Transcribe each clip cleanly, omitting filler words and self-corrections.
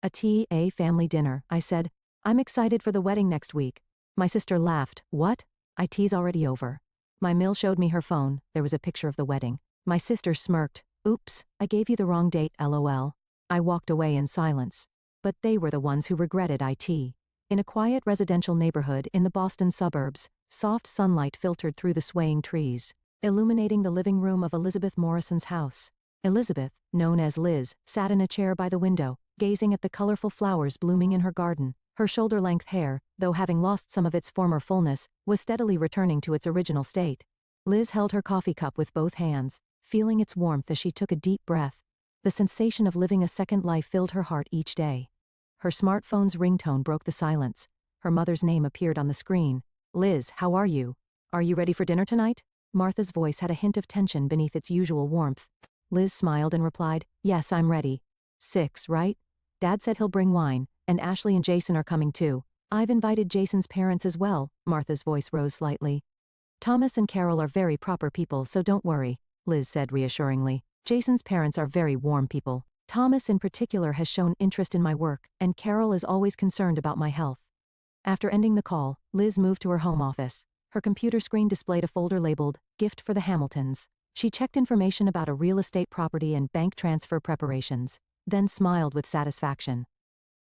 A TA family dinner, I said. I'm excited for the wedding next week. My sister laughed. What? IT's already over. My Mill showed me her phone. There was a picture of the wedding. My sister smirked. Oops, I gave you the wrong date, lol. I walked away in silence. But they were the ones who regretted IT. In a quiet residential neighborhood in the Boston suburbs, soft sunlight filtered through the swaying trees, illuminating the living room of Elizabeth Morrison's house. Elizabeth, known as Liz, sat in a chair by the window, gazing at the colorful flowers blooming in her garden. Her shoulder-length hair, though having lost some of its former fullness, was steadily returning to its original state. Liz held her coffee cup with both hands, feeling its warmth as she took a deep breath. The sensation of living a second life filled her heart each day. Her smartphone's ringtone broke the silence. Her mother's name appeared on the screen. Liz, how are you? Are you ready for dinner tonight? Martha's voice had a hint of tension beneath its usual warmth. Liz smiled and replied, yes, I'm ready. 6, right? Dad said he'll bring wine, and Ashley and Jason are coming too. I've invited Jason's parents as well. Martha's voice rose slightly. Thomas and Carol are very proper people, so don't worry, Liz said reassuringly. Jason's parents are very warm people. Thomas in particular has shown interest in my work, and Carol is always concerned about my health. After ending the call, Liz moved to her home office. Her computer screen displayed a folder labeled, Gift for the Hamiltons. She checked information about a real estate property and bank transfer preparations, then smiled with satisfaction.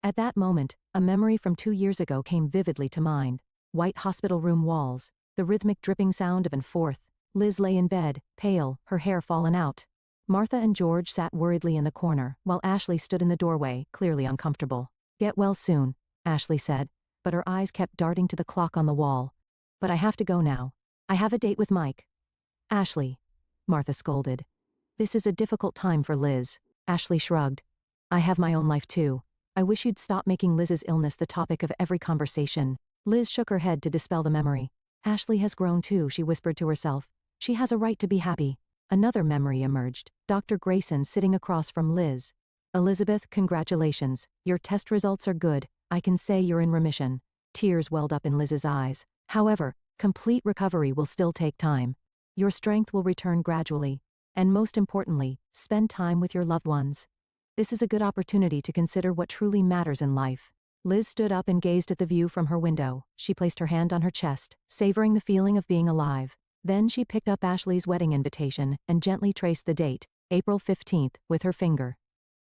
At that moment, a memory from 2 years ago came vividly to mind. White hospital room walls, the rhythmic dripping sound of an fourth. Liz lay in bed, pale, her hair fallen out. Martha and George sat worriedly in the corner, while Ashley stood in the doorway, clearly uncomfortable. Get well soon, Ashley said, but her eyes kept darting to the clock on the wall. But I have to go now. I have a date with Mike. Ashley, Martha scolded. This is a difficult time for Liz. Ashley shrugged. I have my own life too. I wish you'd stop making Liz's illness the topic of every conversation. Liz shook her head to dispel the memory. Ashley has grown too, she whispered to herself. She has a right to be happy. Another memory emerged. Dr. Grayson sitting across from Liz. Elizabeth, congratulations. Your test results are good. I can say you're in remission. Tears welled up in Liz's eyes. However, complete recovery will still take time. Your strength will return gradually. And most importantly, spend time with your loved ones. This is a good opportunity to consider what truly matters in life. Liz stood up and gazed at the view from her window. She placed her hand on her chest, savoring the feeling of being alive. Then she picked up Ashley's wedding invitation and gently traced the date, April 15th, with her finger.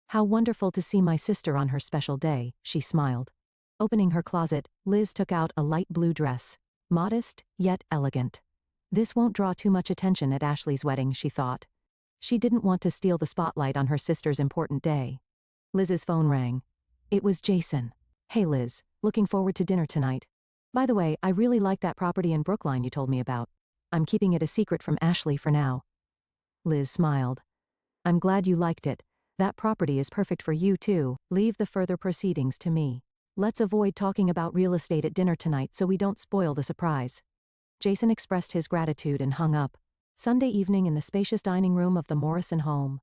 How wonderful to see my sister on her special day, she smiled. Opening her closet, Liz took out a light blue dress. Modest, yet elegant. This won't draw too much attention at Ashley's wedding, she thought. She didn't want to steal the spotlight on her sister's important day. Liz's phone rang. It was Jason. Hey Liz, looking forward to dinner tonight. By the way, I really like that property in Brookline you told me about. I'm keeping it a secret from Ashley for now. Liz smiled. I'm glad you liked it. That property is perfect for you too. Leave the further proceedings to me. Let's avoid talking about real estate at dinner tonight so we don't spoil the surprise. Jason expressed his gratitude and hung up. Sunday evening in the spacious dining room of the Morrison home.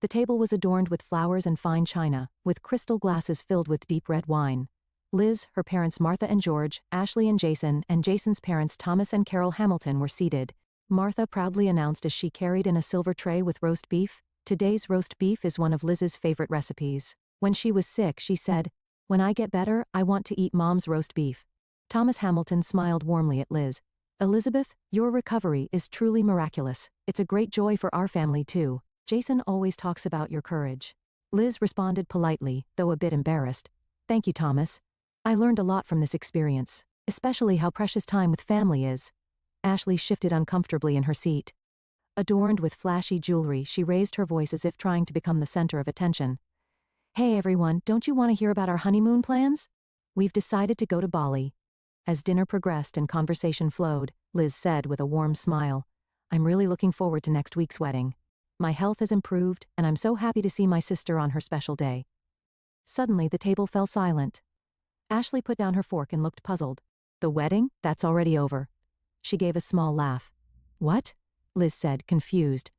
The table was adorned with flowers and fine china, with crystal glasses filled with deep red wine. Liz, her parents Martha and George, Ashley and Jason's parents Thomas and Carol Hamilton were seated. Martha proudly announced as she carried in a silver tray with roast beef. Today's roast beef is one of Liz's favorite recipes. When she was sick, she said, "When I get better, I want to eat Mom's roast beef." Thomas Hamilton smiled warmly at Liz. Elizabeth, your recovery is truly miraculous. It's a great joy for our family too. Jason always talks about your courage. Liz responded politely, though a bit embarrassed. Thank you, Thomas. I learned a lot from this experience, especially how precious time with family is. Ashley shifted uncomfortably in her seat. Adorned with flashy jewelry, she raised her voice as if trying to become the center of attention. Hey everyone, don't you want to hear about our honeymoon plans? We've decided to go to Bali. As dinner progressed and conversation flowed, Liz said with a warm smile, I'm really looking forward to next week's wedding. My health has improved, and I'm so happy to see my sister on her special day. Suddenly the table fell silent. Ashley put down her fork and looked puzzled. The wedding? That's already over. She gave a small laugh. What? Liz said, confused.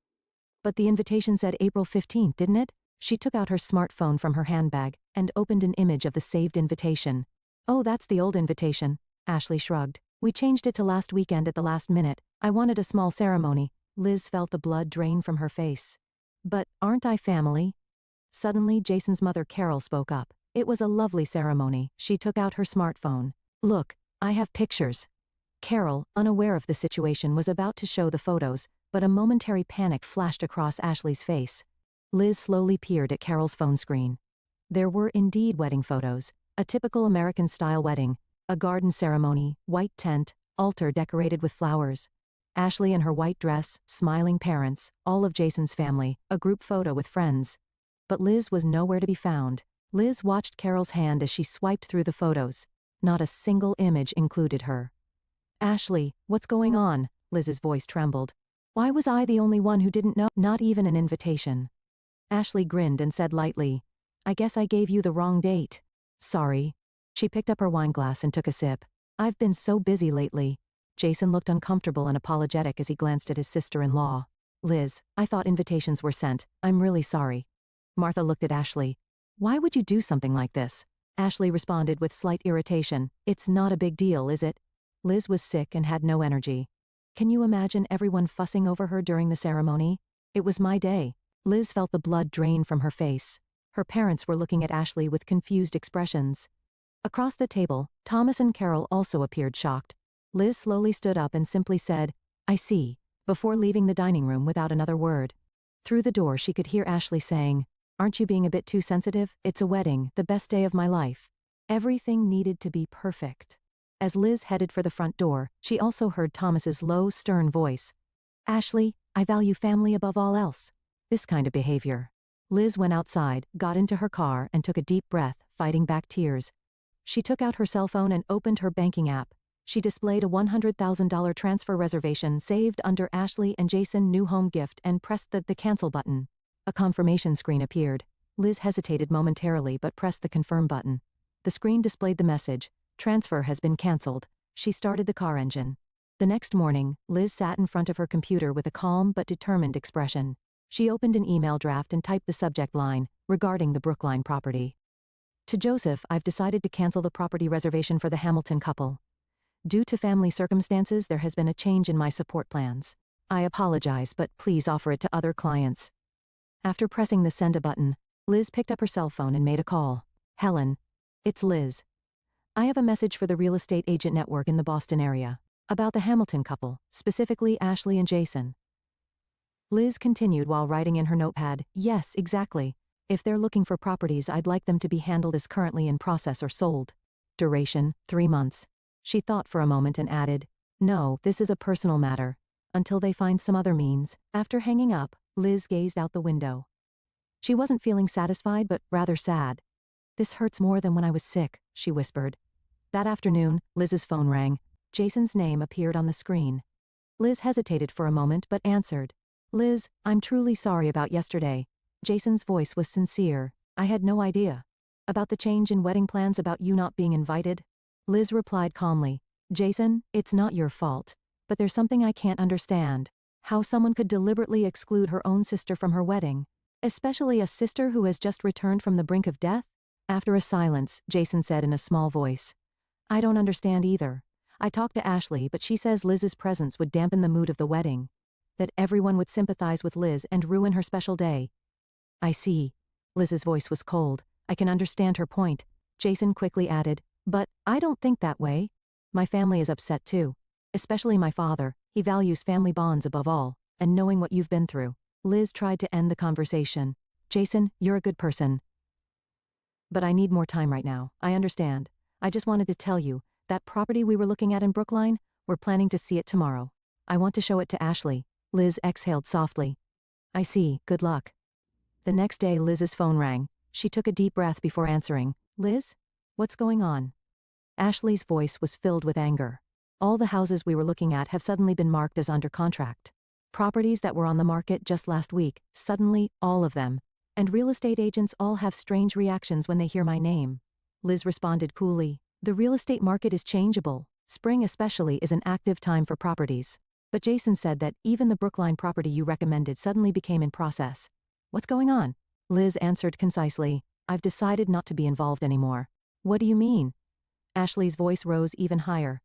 But the invitation said April 15th, didn't it? She took out her smartphone from her handbag and opened an image of the saved invitation. Oh, that's the old invitation. Ashley shrugged. We changed it to last weekend at the last minute. I wanted a small ceremony. Liz felt the blood drain from her face. But aren't I family? Suddenly, Jason's mother Carol spoke up. It was a lovely ceremony. She took out her smartphone. Look, I have pictures. Carol, unaware of the situation, was about to show the photos, but a momentary panic flashed across Ashley's face. Liz slowly peered at Carol's phone screen. There were indeed wedding photos, a typical American-style wedding, a garden ceremony, white tent, altar decorated with flowers. Ashley in her white dress, smiling parents, all of Jason's family, a group photo with friends. But Liz was nowhere to be found. Liz watched Carol's hand as she swiped through the photos. Not a single image included her. Ashley, what's going on? Liz's voice trembled. Why was I the only one who didn't know? Not even an invitation. Ashley grinned and said lightly, I guess I gave you the wrong date. Sorry. She picked up her wineglass and took a sip. I've been so busy lately. Jason looked uncomfortable and apologetic as he glanced at his sister-in-law. Liz, I thought invitations were sent. I'm really sorry. Martha looked at Ashley. Why would you do something like this? Ashley responded with slight irritation. It's not a big deal, is it? Liz was sick and had no energy. Can you imagine everyone fussing over her during the ceremony? It was my day. Liz felt the blood drain from her face. Her parents were looking at Ashley with confused expressions. Across the table, Thomas and Carol also appeared shocked. Liz slowly stood up and simply said, I see, before leaving the dining room without another word. Through the door she could hear Ashley saying, Aren't you being a bit too sensitive? It's a wedding, the best day of my life. Everything needed to be perfect. As Liz headed for the front door, she also heard Thomas's low, stern voice. Ashley, I value family above all else. This kind of behavior. Liz went outside, got into her car, and took a deep breath, fighting back tears. She took out her cell phone and opened her banking app. She displayed a $100,000 transfer reservation saved under Ashley and Jason new home gift and pressed the cancel button. A confirmation screen appeared. Liz hesitated momentarily but pressed the confirm button. The screen displayed the message, Transfer has been cancelled. She started the car engine. The next morning, Liz sat in front of her computer with a calm but determined expression. She opened an email draft and typed the subject line, regarding the Brookline property. To Joseph, I've decided to cancel the property reservation for the Hamilton couple. Due to family circumstances, there has been a change in my support plans. I apologize, but please offer it to other clients. After pressing the send a button, Liz picked up her cell phone and made a call. Helen. It's Liz. I have a message for the real estate agent network in the Boston area. About the Hamilton couple, specifically Ashley and Jason. Liz continued while writing in her notepad, Yes, exactly. If they're looking for properties, I'd like them to be handled as currently in process or sold. Duration, 3 months. She thought for a moment and added, No, this is a personal matter. Until they find some other means. After hanging up, Liz gazed out the window. She wasn't feeling satisfied but rather sad. This hurts more than when I was sick, she whispered. That afternoon, Liz's phone rang. Jason's name appeared on the screen. Liz hesitated for a moment but answered. Liz, I'm truly sorry about yesterday. Jason's voice was sincere. I had no idea. About the change in wedding plans, about you not being invited? Liz replied calmly. Jason, it's not your fault. But there's something I can't understand. How someone could deliberately exclude her own sister from her wedding. Especially a sister who has just returned from the brink of death? After a silence, Jason said in a small voice. I don't understand either. I talked to Ashley, but she says Liz's presence would dampen the mood of the wedding. That everyone would sympathize with Liz and ruin her special day. I see. Liz's voice was cold. I can understand her point. Jason quickly added, But I don't think that way. My family is upset too. Especially my father. He values family bonds above all, and knowing what you've been through. Liz tried to end the conversation. Jason, you're a good person. But I need more time right now. I understand. I just wanted to tell you, that property we were looking at in Brookline, we're planning to see it tomorrow. I want to show it to Ashley. Liz exhaled softly. I see, good luck. The next day Liz's phone rang. She took a deep breath before answering. Liz? What's going on? Ashley's voice was filled with anger. All the houses we were looking at have suddenly been marked as under contract. Properties that were on the market just last week, suddenly, all of them. And real estate agents all have strange reactions when they hear my name. Liz responded coolly. The real estate market is changeable. Spring especially is an active time for properties. But Jason said that even the Brookline property you recommended suddenly became in process. What's going on? Liz answered concisely. I've decided not to be involved anymore. What do you mean? Ashley's voice rose even higher.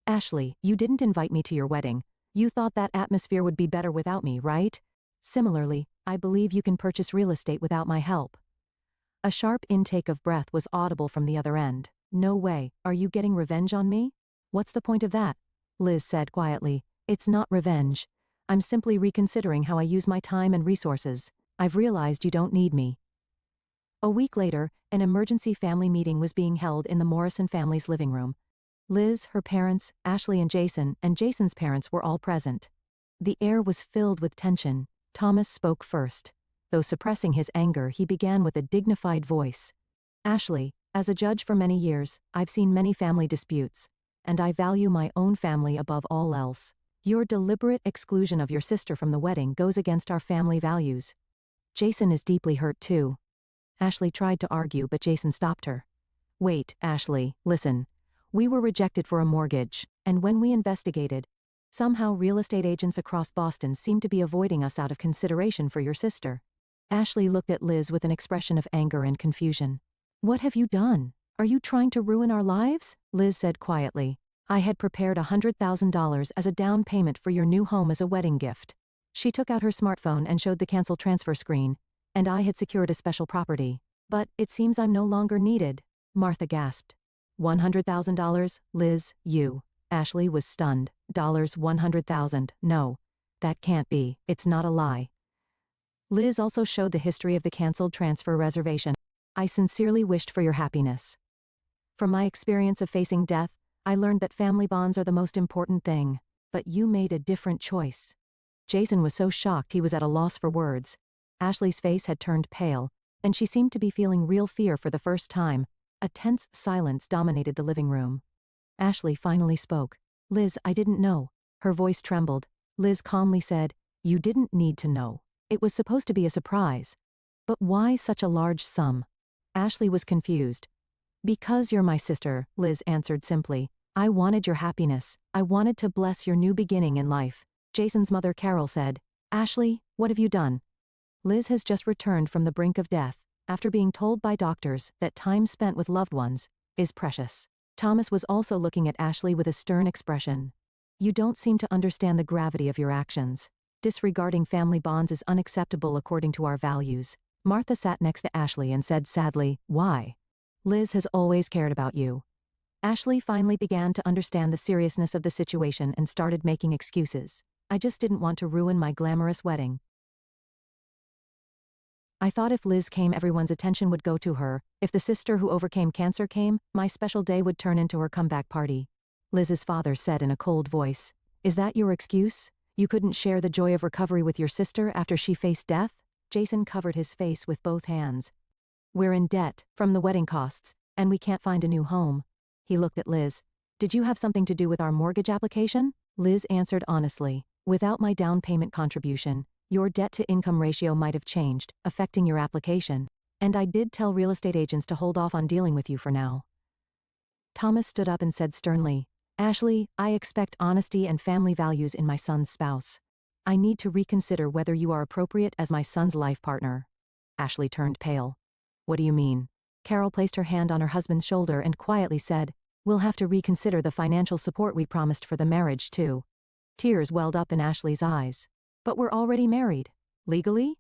Ashley, you didn't invite me to your wedding. You thought that atmosphere would be better without me, right? Similarly, I believe you can purchase real estate without my help. A sharp intake of breath was audible from the other end. No way, are you getting revenge on me? What's the point of that? Liz said quietly. It's not revenge. I'm simply reconsidering how I use my time and resources. I've realized you don't need me. A week later, an emergency family meeting was being held in the Morrison family's living room. Liz, her parents, Ashley and Jason's parents were all present. The air was filled with tension. Thomas spoke first. Though suppressing his anger, he began with a dignified voice. Ashley, as a judge for many years, I've seen many family disputes, and I value my own family above all else. Your deliberate exclusion of your sister from the wedding goes against our family values. Jason is deeply hurt too. Ashley tried to argue, but Jason stopped her. Wait, Ashley, listen. We were rejected for a mortgage, and when we investigated, somehow real estate agents across Boston seemed to be avoiding us out of consideration for your sister. Ashley looked at Liz with an expression of anger and confusion. What have you done? Are you trying to ruin our lives? Liz said quietly. I had prepared $100,000 as a down payment for your new home as a wedding gift. She took out her smartphone and showed the cancel transfer screen, and I had secured a special property. But it seems I'm no longer needed. Martha gasped. $100,000, Liz, you. Ashley was stunned. $100,000, no. That can't be, it's not a lie. Liz also showed the history of the canceled transfer reservation. I sincerely wished for your happiness. From my experience of facing death, I learned that family bonds are the most important thing. But you made a different choice. Jason was so shocked he was at a loss for words. Ashley's face had turned pale, and she seemed to be feeling real fear for the first time. A tense silence dominated the living room. Ashley finally spoke. Liz, I didn't know. Her voice trembled. Liz calmly said, You didn't need to know. It was supposed to be a surprise. But why such a large sum? Ashley was confused. Because you're my sister, Liz answered simply. I wanted your happiness. I wanted to bless your new beginning in life. Jason's mother Carol said, Ashley, what have you done? Liz has just returned from the brink of death, after being told by doctors that time spent with loved ones is precious. Thomas was also looking at Ashley with a stern expression. You don't seem to understand the gravity of your actions. Disregarding family bonds is unacceptable according to our values. Martha sat next to Ashley and said sadly, Why? Liz has always cared about you. Ashley finally began to understand the seriousness of the situation and started making excuses. I just didn't want to ruin my glamorous wedding. I thought if Liz came, everyone's attention would go to her. If the sister who overcame cancer came, my special day would turn into her comeback party. Liz's father said in a cold voice. Is that your excuse? You couldn't share the joy of recovery with your sister after she faced death? Jason covered his face with both hands. We're in debt, from the wedding costs, and we can't find a new home. He looked at Liz. Did you have something to do with our mortgage application? Liz answered honestly. Without my down payment contribution, your debt-to-income ratio might have changed, affecting your application. And I did tell real estate agents to hold off on dealing with you for now. Thomas stood up and said sternly, Ashley, I expect honesty and family values in my son's spouse. I need to reconsider whether you are appropriate as my son's life partner. Ashley turned pale. What do you mean? Carol placed her hand on her husband's shoulder and quietly said, We'll have to reconsider the financial support we promised for the marriage too. Tears welled up in Ashley's eyes. But we're already married. Legally?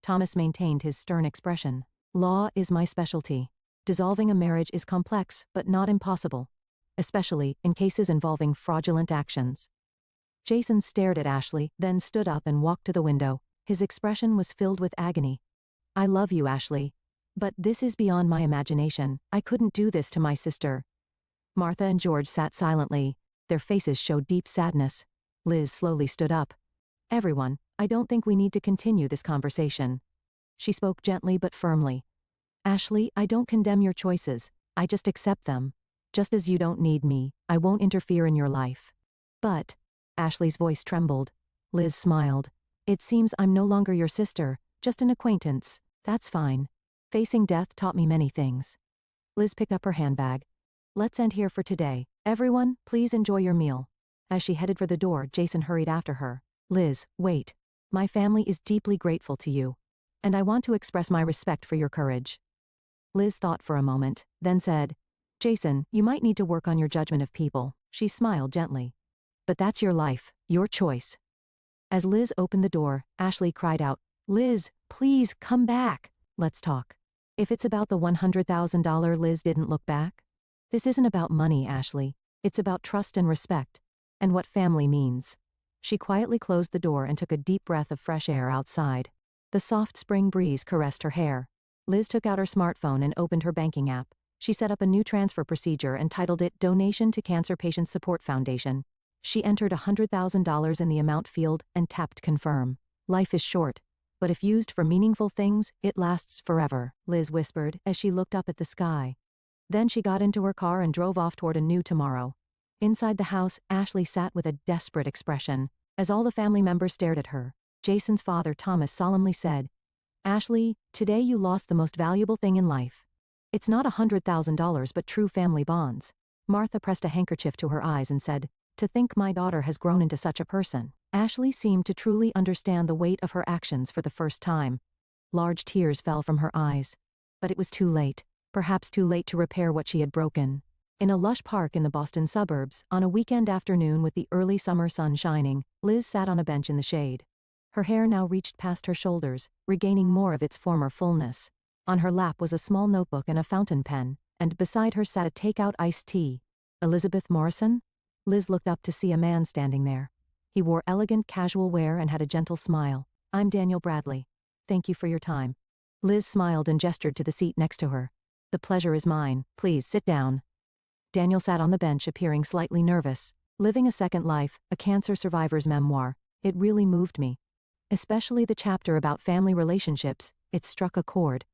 Thomas maintained his stern expression. Law is my specialty. Dissolving a marriage is complex, but not impossible. Especially in cases involving fraudulent actions. Jason stared at Ashley, then stood up and walked to the window. His expression was filled with agony. I love you, Ashley. But this is beyond my imagination. I couldn't do this to my sister. Martha and George sat silently. Their faces showed deep sadness. Liz slowly stood up. Everyone, I don't think we need to continue this conversation. She spoke gently but firmly. Ashley, I don't condemn your choices. I just accept them. Just as you don't need me, I won't interfere in your life. But, Ashley's voice trembled. Liz smiled. It seems I'm no longer your sister, just an acquaintance. That's fine. Facing death taught me many things. Liz picked up her handbag. Let's end here for today. Everyone, please enjoy your meal. As she headed for the door, Jason hurried after her. Liz, wait. My family is deeply grateful to you. And I want to express my respect for your courage. Liz thought for a moment, then said, Jason, you might need to work on your judgment of people. She smiled gently. But that's your life, your choice. As Liz opened the door, Ashley cried out, Liz, please come back. Let's talk. If it's about the $100,000, Liz didn't look back. This isn't about money, Ashley. It's about trust and respect. And what family means. She quietly closed the door and took a deep breath of fresh air outside. The soft spring breeze caressed her hair. Liz took out her smartphone and opened her banking app. She set up a new transfer procedure and titled it Donation to Cancer Patient Support Foundation. She entered $100,000 in the amount field and tapped confirm. Life is short, but if used for meaningful things, it lasts forever, Liz whispered as she looked up at the sky. Then she got into her car and drove off toward a new tomorrow. Inside the house, Ashley sat with a desperate expression. As all the family members stared at her, Jason's father, Thomas, solemnly said, "Ashley, today you lost the most valuable thing in life. It's not $100,000 but true family bonds." Martha pressed a handkerchief to her eyes and said, "To think my daughter has grown into such a person." Ashley seemed to truly understand the weight of her actions for the first time. Large tears fell from her eyes. But it was too late. Perhaps too late to repair what she had broken. In a lush park in the Boston suburbs, on a weekend afternoon with the early summer sun shining, Liz sat on a bench in the shade. Her hair now reached past her shoulders, regaining more of its former fullness. On her lap was a small notebook and a fountain pen, and beside her sat a take-out iced tea. Elizabeth Morrison? Liz looked up to see a man standing there. He wore elegant casual wear and had a gentle smile. "I'm Daniel Bradley. Thank you for your time." Liz smiled and gestured to the seat next to her. "The pleasure is mine. Please sit down." Daniel sat on the bench, appearing slightly nervous. Living a Second Life, a cancer survivor's memoir. It really moved me. Especially the chapter about family relationships. It struck a chord.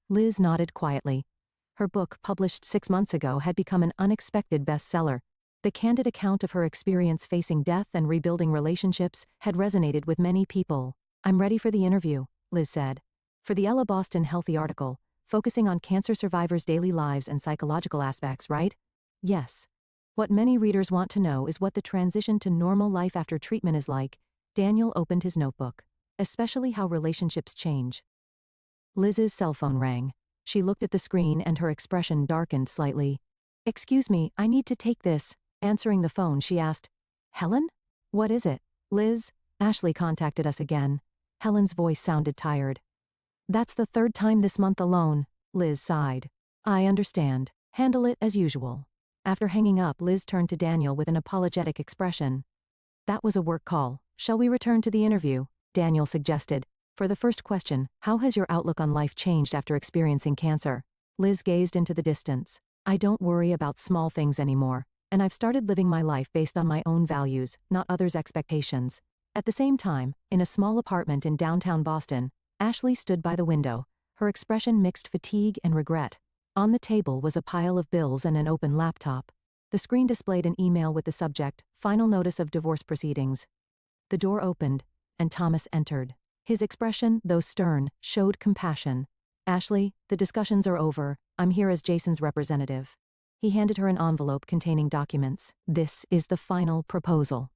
Liz nodded quietly. Her book, published 6 months ago, had become an unexpected bestseller. The candid account of her experience facing death and rebuilding relationships had resonated with many people. "I'm ready for the interview," Liz said. For the Ella Boston Healthy article, focusing on cancer survivors' daily lives and psychological aspects, right? Yes. What many readers want to know is what the transition to normal life after treatment is like. Daniel opened his notebook. Especially how relationships change. Liz's cell phone rang. She looked at the screen and her expression darkened slightly. "Excuse me, I need to take this." Answering the phone, she asked, "Helen? What is it?" "Liz, Ashley contacted us again." Helen's voice sounded tired. "That's the 3rd time this month alone," Liz sighed. "I understand. Handle it as usual." After hanging up, Liz turned to Daniel with an apologetic expression. "That was a work call. Shall we return to the interview?" Daniel suggested. "For the first question, how has your outlook on life changed after experiencing cancer?" Liz gazed into the distance. "I don't worry about small things anymore, and I've started living my life based on my own values, not others' expectations." At the same time, in a small apartment in downtown Boston, Ashley stood by the window, her expression mixed fatigue and regret. On the table was a pile of bills and an open laptop. The screen displayed an email with the subject, "Final Notice of Divorce Proceedings." The door opened, and Thomas entered. His expression, though stern, showed compassion. "Ashley, the discussions are over. I'm here as Jason's representative." He handed her an envelope containing documents. "This is the final proposal."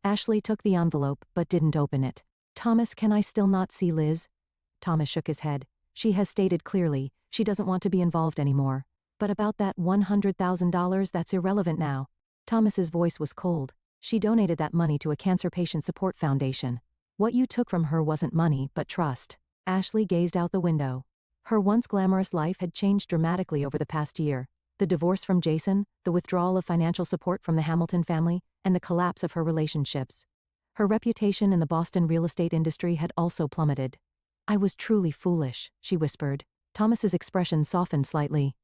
Ashley took the envelope but didn't open it. "Thomas, can I still not see Liz?" Thomas shook his head. "She has stated clearly, she doesn't want to be involved anymore. But about that $100,000, that's irrelevant now." Thomas's voice was cold. "She donated that money to a cancer patient support foundation. What you took from her wasn't money, but trust." Ashley gazed out the window. Her once glamorous life had changed dramatically over the past year. The divorce from Jason, the withdrawal of financial support from the Hamilton family, and the collapse of her relationships. Her reputation in the Boston real estate industry had also plummeted. "I was truly foolish," she whispered. Thomas's expression softened slightly.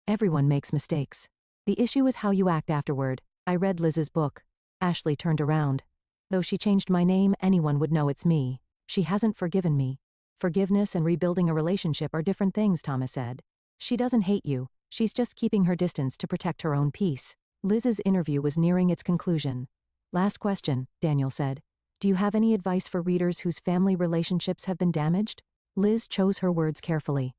"Everyone makes mistakes. The issue is how you act afterward. I read Liz's book." Ashley turned around. "Though she changed my name, anyone would know it's me. She hasn't forgiven me." "Forgiveness and rebuilding a relationship are different things," Thomas said. "She doesn't hate you. She's just keeping her distance to protect her own peace." Liz's interview was nearing its conclusion. "Last question," Daniel said. "Do you have any advice for readers whose family relationships have been damaged?" Liz chose her words carefully.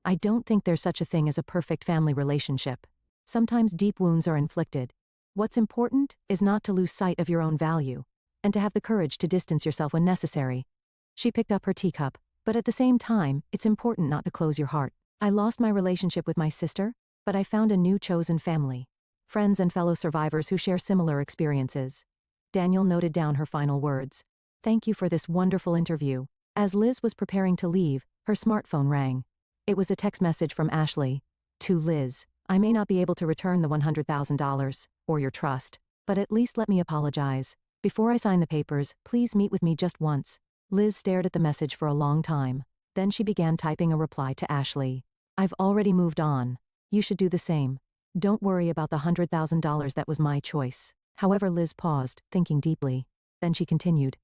"I don't think there's such a thing as a perfect family relationship. Sometimes deep wounds are inflicted. What's important is not to lose sight of your own value, and to have the courage to distance yourself when necessary." She picked up her teacup. "But at the same time, it's important not to close your heart. I lost my relationship with my sister, but I found a new chosen family. Friends and fellow survivors who share similar experiences." Daniel noted down her final words. "Thank you for this wonderful interview." As Liz was preparing to leave, her smartphone rang. It was a text message from Ashley. To Liz. I may not be able to return the $100,000, or your trust, but at least let me apologize. Before I sign the papers, please meet with me just once. Liz stared at the message for a long time. Then she began typing a reply to Ashley. I've already moved on. You should do the same. Don't worry about the $100,000, that was my choice. However, Liz paused, thinking deeply. Then she continued.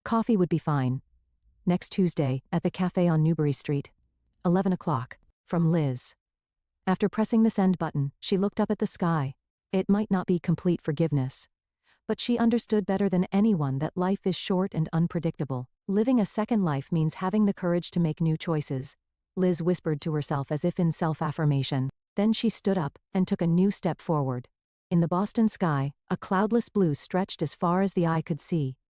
Coffee would be fine. Next Tuesday, at the cafe on Newbury Street. 11 o'clock. From Liz. After pressing the send button, she looked up at the sky. It might not be complete forgiveness, but she understood better than anyone that life is short and unpredictable. Living a second life means having the courage to make new choices. Liz whispered to herself as if in self-affirmation. Then she stood up and took a new step forward. In the Boston sky, a cloudless blue stretched as far as the eye could see.